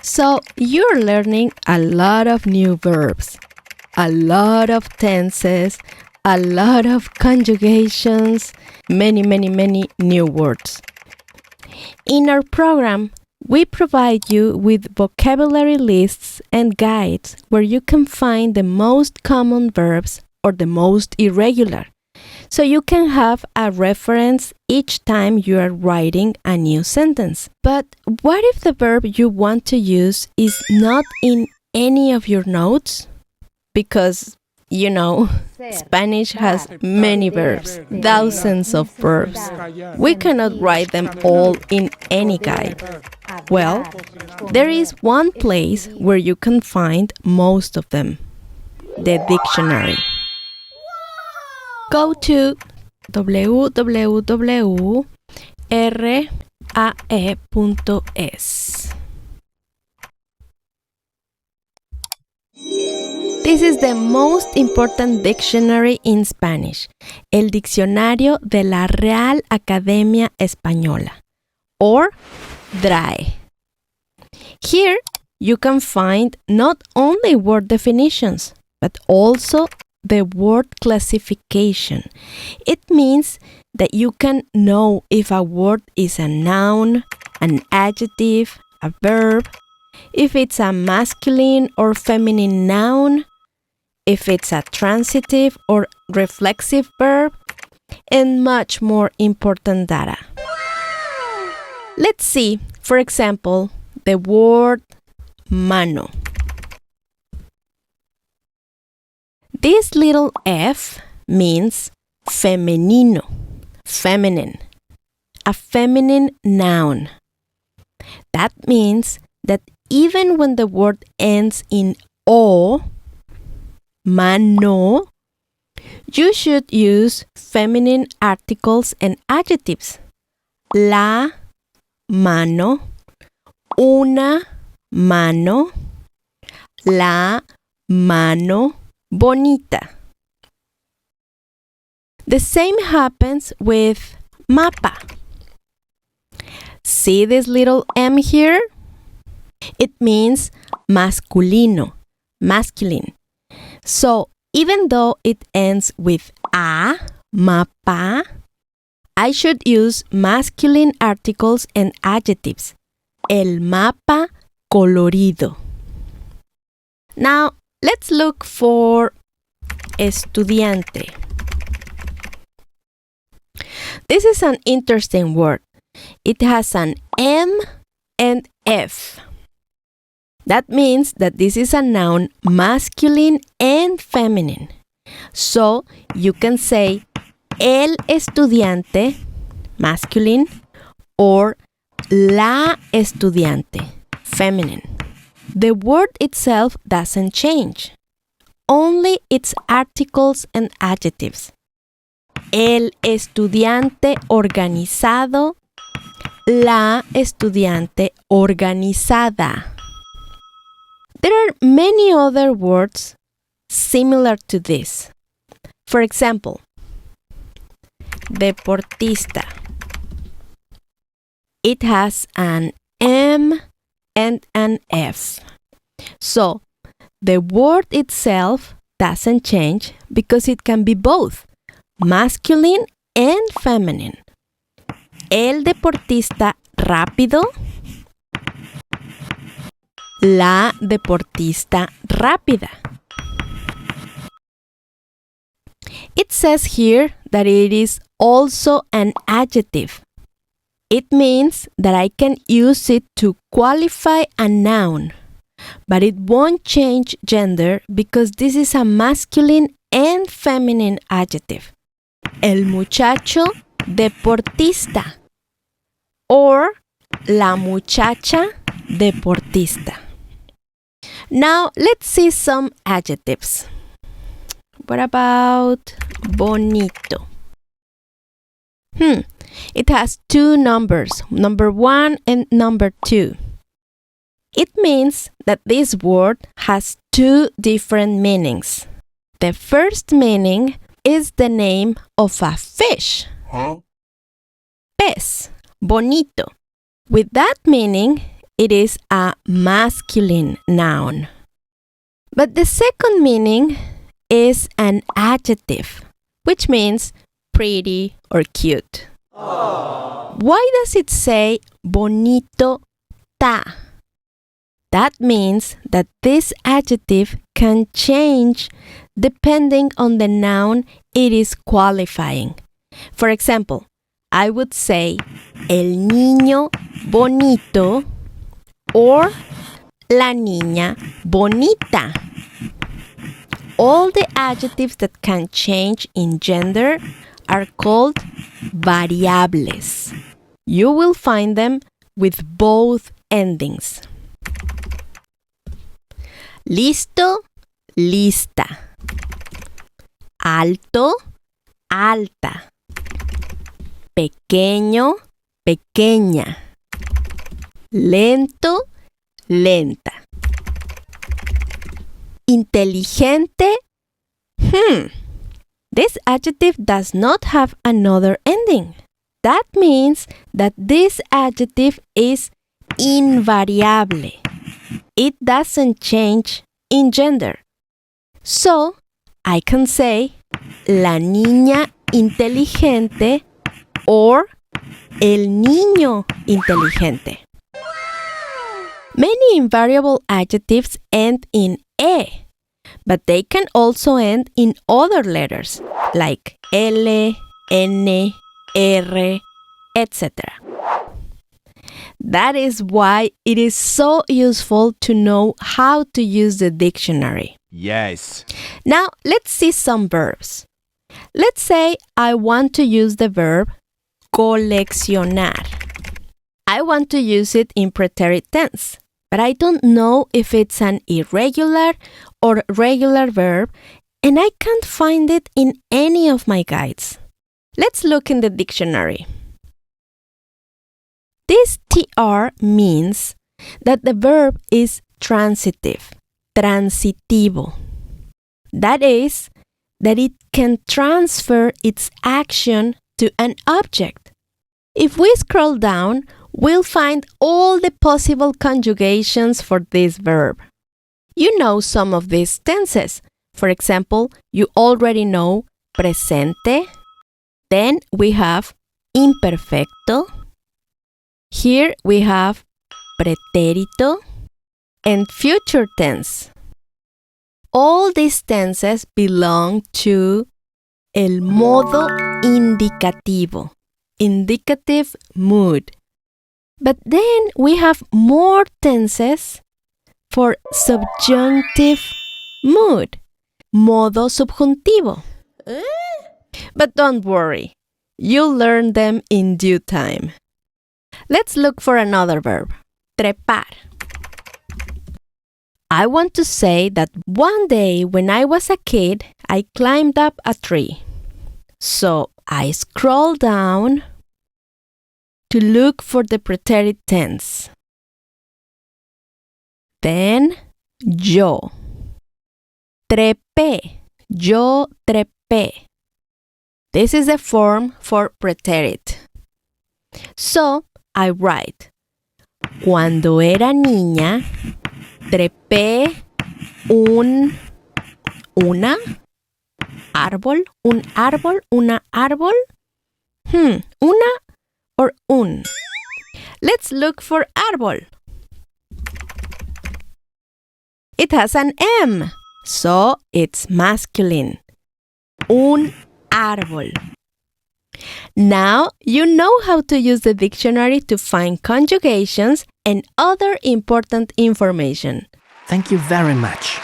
So you're learning a lot of new verbs, a lot of tenses, a lot of conjugations, many new words. In our program, we provide you with vocabulary lists and guides where you can find the most common verbs or the most irregular, so you can have a reference each time you are writing a new sentence. But what if the verb you want to use is not in any of your notes? Because, you know, Spanish has many verbs, thousands of verbs. We cannot write them all in any guide. Well, there is one place where you can find most of them: the dictionary. Go to www.rae.es. This is the most important dictionary in Spanish, el Diccionario de la Real Academia Española, or DRAE. Here you can find not only word definitions, but also the word classification. It means that you can know if a word is a noun, an adjective, a verb, if it's a masculine or feminine noun, if it's a transitive or reflexive verb, and much more important data. Let's see, for example, the word mano. This little f means femenino, feminine, a feminine noun. That means that even when the word ends in o, mano, you should use feminine articles and adjectives. La mano, una mano, la mano bonita. The same happens with mapa. See this little m here? It means masculino, masculine. So even though it ends with a, mapa, I should use masculine articles and adjectives. El mapa colorido. Now, let's look for estudiante. This is an interesting word. It has an M and F. That means that this is a noun, masculine and feminine. So you can say el estudiante, masculine, or la estudiante, feminine. The word itself doesn't change, only its articles and adjectives. El estudiante organizado, la estudiante organizada. There are many other words similar to this. For example, deportista. It has an M and an F. So, the word itself doesn't change because it can be both masculine and feminine. El deportista rápido, la deportista rápida. It says here that it is also an adjective. It means that I can use it to qualify a noun, but it won't change gender because this is a masculine and feminine adjective. El muchacho deportista, or la muchacha deportista. Now, let's see some adjectives. What about bonito? It has two numbers, number 1 and number 2. It means that this word has two different meanings. The first meaning is the name of a fish. Pez, bonito. With that meaning, it is a masculine noun. But the second meaning is an adjective, which means pretty or cute. Why does it say bonito ta? That means that this adjective can change depending on the noun it is qualifying. For example, I would say el niño bonito or la niña bonita. All the adjectives that can change in gender are called variables. You will find them with both endings. Listo, lista. Alto, alta. Pequeño, pequeña. Lento, lenta. Inteligente. This adjective does not have another ending. That means that this adjective is invariable. It doesn't change in gender. So, I can say la niña inteligente or el niño inteligente. Many invariable adjectives end in E, but they can also end in other letters like L, N, R, etc. That is why it is so useful to know how to use the dictionary. Yes. Now, let's see some verbs. Let's say I want to use the verb coleccionar. I want to use it in preterite tense, but I don't know if it's an irregular or regular verb, and I can't find it in any of my guides. Let's look in the dictionary. This TR means that the verb is transitive, transitivo. That is, that it can transfer its action to an object. If we scroll down, we'll find all the possible conjugations for this verb. You know some of these tenses. For example, you already know presente. Then we have imperfecto. Here we have pretérito and future tense. All these tenses belong to el modo indicativo, indicative mood. But then we have more tenses for subjunctive mood, modo subjuntivo. But don't worry, you'll learn them in due time. Let's look for another verb, trepar. I want to say that one day when I was a kid, I climbed up a tree. So I scroll down to look for the preterite tense. Then, yo. Trepé. Yo trepé. This is a form for preterite. So, I write, cuando era niña, trepé un árbol, una árbol. Una or un. Let's look for árbol. It has an M, so it's masculine. Un árbol. Now you know how to use the dictionary to find conjugations and other important information. Thank you very much.